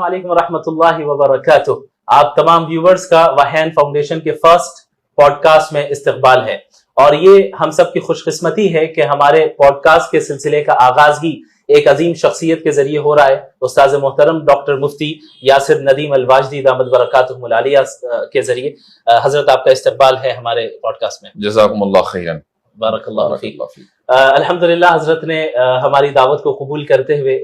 अस्सलाम वालेकुम वरहमतुल्लाहि वबरकातुह। आप तमाम व्यूवर्स का वाहन फाउंडेशन के फर्स्ट पॉडकास्ट में इस्तकबाल है और ये हम सब की खुशकिस्मती है कि हमारे पॉडकास्ट के सिलसिले का आगाज ही एक अजीम शख्सियत के जरिए हो रहा है। उस्ताद मोहतरम डॉक्टर मुफ्ती यासिर नदीम अल-वाजदी दामत बरकातुहुमुल आलिया के जरिए हजरत आपका इस्तकबाल है हमारे पॉडकास्ट में। जज़ाकुमुल्लाह खैरन। बारकल्लाहु फीक। अल्हम्दुलिल्लाह हजरत ने हमारी दावत को कबूल करते हुए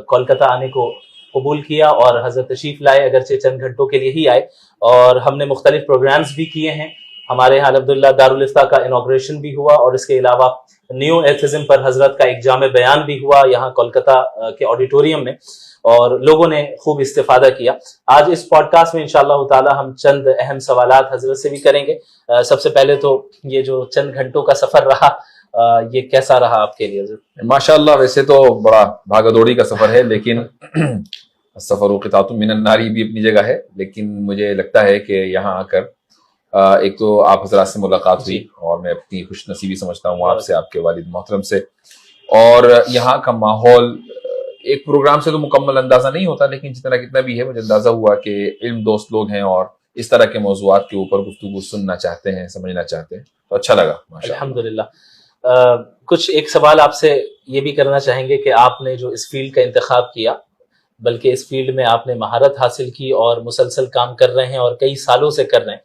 कोलकाता आने को कबूल किया और हजरत तशरीफ लाए, अगरचे चंद घंटों के लिए ही आए और हमने मुख्तलिफ प्रोग्राम्स भी किए हैं। हमारे यहाँ अल्हम्दुलिल्लाह दारुल इफ्ता का इनॉग्रेशन भी हुआ और इसके अलावा न्यू एथिज्म पर हजरत का एक जामे बयान भी हुआ यहाँ कोलकाता के ऑडिटोरियम में और लोगों ने खूब इस्तेफादा किया। आज इस पॉडकास्ट में इंशाअल्लाह ताला हम चंद अहम सवालात हजरत से भी करेंगे। सबसे पहले तो ये जो चंद घंटों का सफर रहा, ये कैसा रहा आपके लिए हजरत? माशाअल्लाह, वैसे तो बड़ा भागदौड़ी का सफर है, लेकिन सफर क़ितातुम मिनन नारी भी अपनी जगह है। लेकिन मुझे लगता है कि यहाँ आकर एक तो आप हजरात से मुलाकात हुई और मैं अपनी खुशनसीबी समझता हूँ आपसे, आपके वालिद मोहतरम से। और यहाँ का माहौल एक प्रोग्राम से तो मुकम्मल अंदाजा नहीं होता, लेकिन जितना कितना भी है मुझे अंदाजा हुआ कि इल्म दोस्त लोग हैं और इस तरह के मौज़ूआत के ऊपर गुफ्तगू सुनना चाहते हैं, समझना चाहते हैं, तो अच्छा लगा माशाअल्लाह। अल्हम्दुलिल्लाह। कुछ एक सवाल आपसे ये भी करना चाहेंगे कि आपने जो इस फील्ड का इंतखाब किया, बल्कि इस फील्ड में आपने महारत हासिल की और मुसलसल काम कर रहे हैं और कई सालों से कर रहे हैं,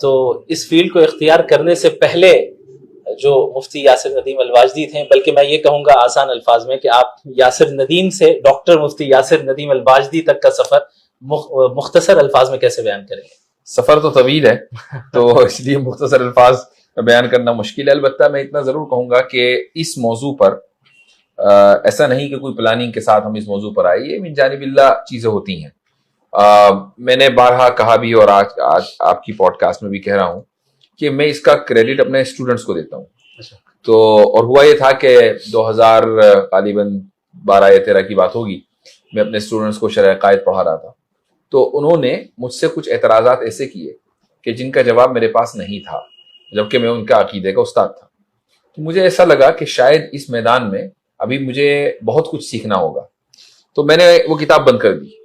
तो इस फील्ड को इख्तियार करने से पहले जो मुफ्ती यासिर नदीम अल-वाजदी थे, बल्कि मैं ये कहूँगा आसान अल्फाज में कि आप यासिर नदीम से डॉक्टर मुफ्ती यासिर नदीम अल-वाजदी तक का सफर मुख्तसर अल्फाज में कैसे बयान करेंगे? सफर तो तवील है तो इसलिए मुख्तसर अल्फाज में बयान करना मुश्किल है। अलबत्ता मैं इतना जरूर कहूंगा कि इस मौजू पर ऐसा नहीं कि कोई प्लानिंग के साथ हम इस मौजू पर आए, ये मिन जानिबिल्लाह चीजें होती हैं। मैंने बारहा कहा भी और आज आपकी पॉडकास्ट में भी कह रहा हूँ कि मैं इसका क्रेडिट अपने स्टूडेंट्स को देता हूँ। तो और हुआ ये था कि 2000 गालिबन 12 या 13 की बात होगी, मैं अपने स्टूडेंट्स को शरह कायद पढ़ा रहा था, तो उन्होंने मुझसे कुछ एतराज़ात ऐसे किए कि जिनका जवाब मेरे पास नहीं था, जबकि मैं उनका अकीदे का उस्ताद था। तो मुझे ऐसा लगा कि शायद इस मैदान में अभी मुझे बहुत कुछ सीखना होगा, तो मैंने वो किताब बंद कर दी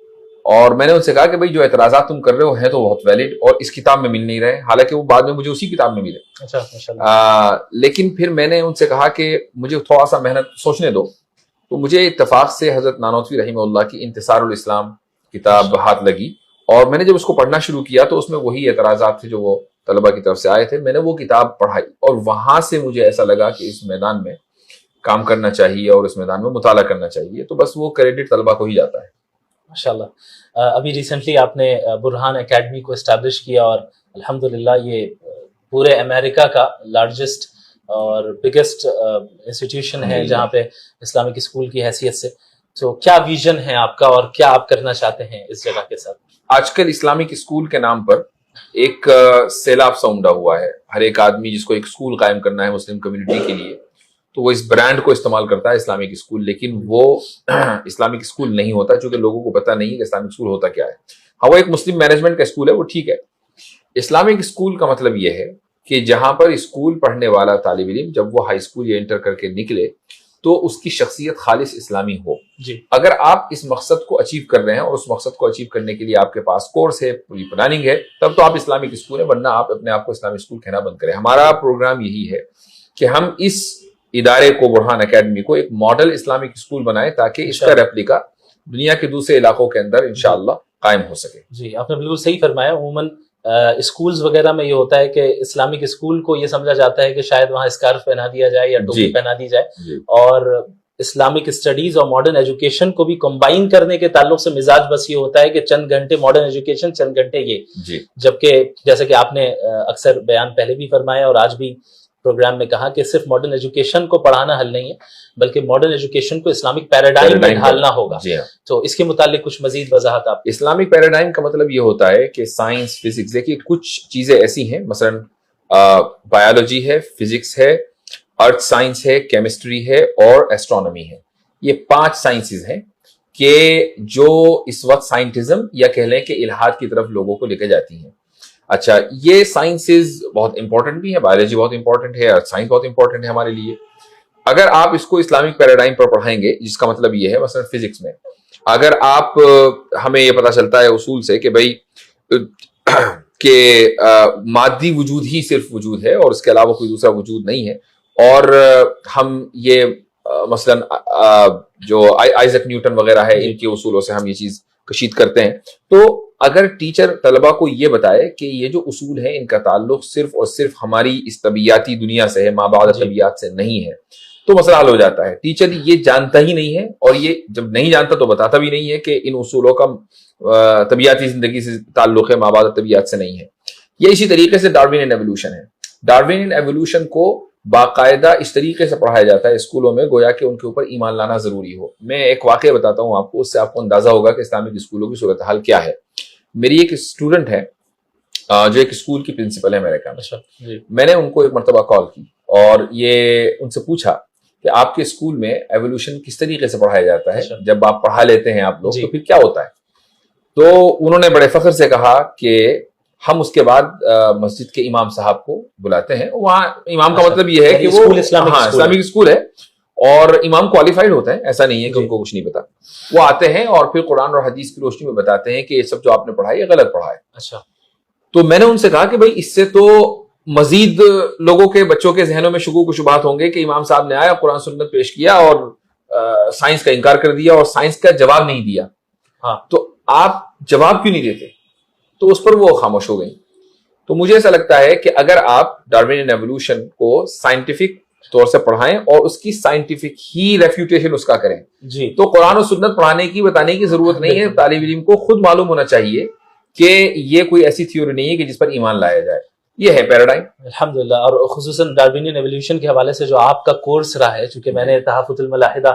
और मैंने उनसे कहा कि भाई जो एतराज़ात तुम कर रहे हो हैं तो बहुत वैलिड और इस किताब में मिल नहीं रहे, हालांकि वो बाद में मुझे उसी किताब में मिले। अच्छा, माशाअल्लाह। लेकिन फिर मैंने उनसे कहा कि मुझे थोड़ा सा मेहनत सोचने दो, तो मुझे इत्तफाक से हजरत नानोतवी रहीमहुल्लाह की इंतिसारुल इस्लाम किताब हाथ लगी और मैंने जब उसको पढ़ना शुरू किया तो उसमें वही एतराज़ात थे जो वो तलबा की तरफ से आए थे। मैंने वो किताब पढ़ाई और वहां से मुझे ऐसा लगा कि इस मैदान में काम करना चाहिए और इस मैदान में मुताला करना चाहिए, तो बस वो क्रेडिट तलबा को ही जाता है। माशाअल्लाह। अभी रिसेंटली आपने बुरहान एकेडमी को एस्टैब्लिश किया और अल्हम्दुलिल्लाह ये पूरे अमेरिका का लार्जेस्ट और बिगेस्ट इंस्टीट्यूशन है जहाँ पे इस्लामिक स्कूल की हैसियत से। तो क्या विजन है आपका और क्या आप करना चाहते हैं इस जगह के साथ? आजकल इस्लामिक स्कूल के नाम पर एक सैलाब सा उमड़ा हुआ है। हर एक आदमी जिसको एक स्कूल कायम करना है मुस्लिम कम्युनिटी के लिए, तो वो इस ब्रांड को इस्तेमाल करता है इस्लामिक स्कूल, लेकिन वो इस्लामिक स्कूल नहीं होता, क्योंकि लोगों को पता नहीं है कि इस्लामिक स्कूल होता क्या है। हाँ, वो एक मुस्लिम मैनेजमेंट का स्कूल है, वो ठीक है। इस्लामिक स्कूल का मतलब ये है कि जहां पर स्कूल पढ़ने वाला तालिब इल्म जब वो हाई स्कूल या इंटर करके निकले तो उसकी शख्सियत खालिस इस्लामी हो जी। अगर आप इस मकसद को अचीव कर रहे हैं और उस मकसद को अचीव करने के लिए आपके पास कोर्स है, पूरी प्लानिंग है, तब तो आप इस्लामिक स्कूल है, वरना आप अपने आप को इस्लामिक स्कूल कहना बंद करें। हमारा प्रोग्राम यही है कि हम इस इदारे को, बुरहान एकेडमी को, एक मॉडल इस्लामिक स्कूल बनाए ताकि इसका रेप्लिका दुनिया के दूसरे इलाकों के अंदर इंशाअल्लाह कायम हो सके। जी, आपने बिल्कुल सही फरमाया। उमूमन स्कूल्स वगैरह में ये होता है कि इस्लामिक स्कूल को ये समझा जाता है कि शायद वहाँ स्कार्फ पहना दिया जाए या टोपी पहना दी जाए, और इस्लामिक स्टडीज और मॉडर्न एजुकेशन को भी कंबाइन करने के ताल्लुक से मिजाज बस ये होता है कि चंद घंटे मॉडर्न एजुकेशन, चंद घंटे ये। जबकि जैसे कि आपने अक्सर बयान पहले भी फरमाया और आज भी प्रोग्राम में कहा कि सिर्फ मॉडर्न एजुकेशन को पढ़ाना हल नहीं है, बल्कि मॉडर्न एजुकेशन को इस्लामिक पैराडाइम में ढालना होगा। तो इसके मुतालिक कुछ मजीद वजाहत आप। इस्लामिक पैराडाइम का मतलब ये होता है कि साइंस, फिजिक्स, देखिए कुछ चीजें ऐसी हैं, मसलन बायोलॉजी है, फिजिक्स है, अर्थ साइंस है, केमिस्ट्री है और एस्ट्रोनॉमी है। ये 5 साइंसेज हैं कि जो इस वक्त साइंटिज्म या कह लें कि इल्हाद की तरफ लोगों को लेकर जाती हैं। अच्छा, ये साइंसेज बहुत इंपॉर्टेंट भी है, बायोलॉजी बहुत इंपॉर्टेंट है, अर्थ साइंस बहुत इंपॉर्टेंट है हमारे लिए। अगर आप इसको इस्लामिक पैराडाइम पर पढ़ाएंगे, जिसका मतलब ये है, मसलन फिजिक्स में اگر آپ ہمیں یہ پتا چلتا ہے اصول سے کہ بھائی کہ مادی وجود ہی صرف وجود ہے اور اس کے علاوہ کوئی دوسرا وجود نہیں ہے، اور ہم یہ مثلا جو آئزک نیوٹن وغیرہ ہے ان کے اصولوں سے ہم یہ چیز کشید کرتے ہیں، تو اگر ٹیچر طلبہ کو یہ بتائے کہ یہ جو اصول ہیں ان کا تعلق صرف اور صرف ہماری اس طبیعیاتی دنیا سے ہے، مابعد طبیعیات سے نہیں ہے، تو مسئلہ حل ہو جاتا ہے۔ ٹیچر یہ جانتا ہی نہیں ہے، اور یہ جب نہیں جانتا تو بتاتا بھی نہیں ہے کہ ان اصولوں کا طبیعیاتی زندگی سے تعلق ہے، مابعد طبیعیات سے نہیں ہے۔ یہ اسی طریقے سے ڈارون اینڈ ایوولوشن ہے۔ ڈارون اینڈ ایوولوشن کو باقاعدہ اس طریقے سے پڑھایا جاتا ہے اسکولوں میں گویا کہ ان کے اوپر ایمان لانا ضروری ہو۔ میں ایک واقعہ بتاتا ہوں آپ کو، اس سے آپ کو اندازہ ہوگا کہ اسلامک اسکولوں کی صورتحال کیا ہے۔ میری ایک اسٹوڈنٹ ہے جو ایک اسکول کی پرنسپل ہے میرے کام، میں نے ان کو ایک مرتبہ کال کی اور یہ ان سے پوچھا کہ آپ کے اسکول میں ایوولوشن کس طریقے سے پڑھایا جاتا ہے، جب آپ پڑھا لیتے ہیں آپ لوگ تو پھر کیا ہوتا ہے؟ تو انہوں نے بڑے فخر سے کہا کہ ہم اس کے بعد مسجد کے امام صاحب کو بلاتے ہیں، وہاں امام کا مطلب یہ ہے کہ وہ اسلامک اسکول ہے اور امام کوالیفائڈ ہوتے ہیں، ایسا نہیں ہے کہ ان کو کچھ نہیں پتا، وہ آتے ہیں اور پھر قرآن اور حدیث کی روشنی میں بتاتے ہیں کہ یہ سب جو آپ نے پڑھا ہے یہ غلط پڑھا ہے۔ اچھا، تو میں نے ان سے کہا کہ بھائی اس سے تو مزید لوگوں کے بچوں کے ذہنوں میں شکوک و شبہات ہوں گے کہ امام صاحب نے آیا قرآن سنت پیش کیا اور سائنس کا انکار کر دیا اور سائنس کا جواب نہیں دیا، تو آپ جواب کیوں نہیں دیتے؟ تو اس پر وہ خاموش ہو گئی۔ تو مجھے ایسا لگتا ہے کہ اگر آپ ڈارون اینڈ ایوولوشن کو سائنٹیفک طور سے پڑھائیں اور اس کی سائنٹیفک ہی ریفیوٹیشن اس کا کریں تو قرآن و سنت پڑھانے کی بتانے کی ضرورت نہیں ہے۔ طالب علم کو خود معلوم ہونا چاہیے کہ یہ کوئی ایسی تھیوری نہیں ہے کہ جس پر ایمان لایا جائے، یہ ہے پیراڈائم الحمدللہ۔ اور خصوصاً ڈارونین ایوولوشن کے حوالے سے جو آپ کا کورس رہا ہے، چونکہ میں نے تحفظ الملاحدہ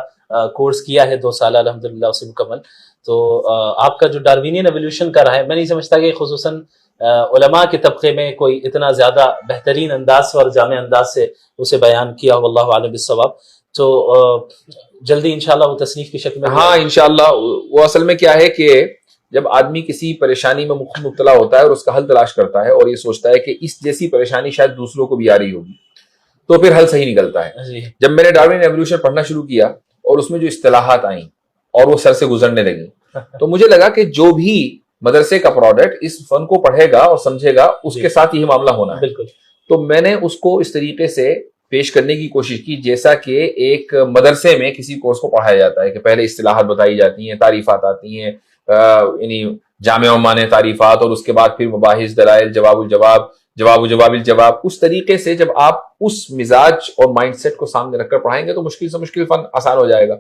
کورس کیا ہے 2 سالہ الحمدللہ اسے مکمل، تو آپ کا جو ڈارونین ایوولوشن کا رہا ہے، میں نہیں سمجھتا کہ خصوصاً علماء کے طبقے میں کوئی اتنا زیادہ بہترین انداز سے اور جامع انداز سے اسے بیان کیا، واللہ اعلم بالصواب۔ تو جلدی انشاءاللہ وہ تصنیف کی شکل میں، ہاں انشاءاللہ۔ وہ اصل میں کیا ہے کہ جب آدمی کسی پریشانی میں مبتلا ہوتا ہے اور اس کا حل تلاش کرتا ہے اور یہ سوچتا ہے کہ اس جیسی پریشانی شاید دوسروں کو بھی آ رہی ہوگی، تو پھر حل صحیح نکلتا ہے۔ جب میں نے ڈارون ایوولوشن پڑھنا شروع کیا اور اس میں جو اصطلاحات آئیں اور وہ سر سے گزرنے لگی، تو مجھے لگا کہ جو بھی مدرسے کا پروڈکٹ اس فن کو پڑھے گا اور سمجھے گا اس کے ساتھ یہ معاملہ ہونا ہے۔ بالکل۔ تو میں نے اس کو اس طریقے سے پیش کرنے کی کوشش کی جیسا کہ ایک مدرسے میں کسی کورس کو پڑھایا جاتا ہے، کہ پہلے اصطلاحات بتائی جاتی ہیں، تعریفات آتی ہیں، یعنی جامع و مانع تعریفات، اور اس کے بعد پھر مباحث، دلائل، جواب الجواب، جواب و جواب الجواب۔ اس طریقے سے جب آپ اس مزاج اور مائنڈ سیٹ کو سامنے رکھ کر پڑھائیں گے تو مشکل سے مشکل فن آسان ہو جائے گا۔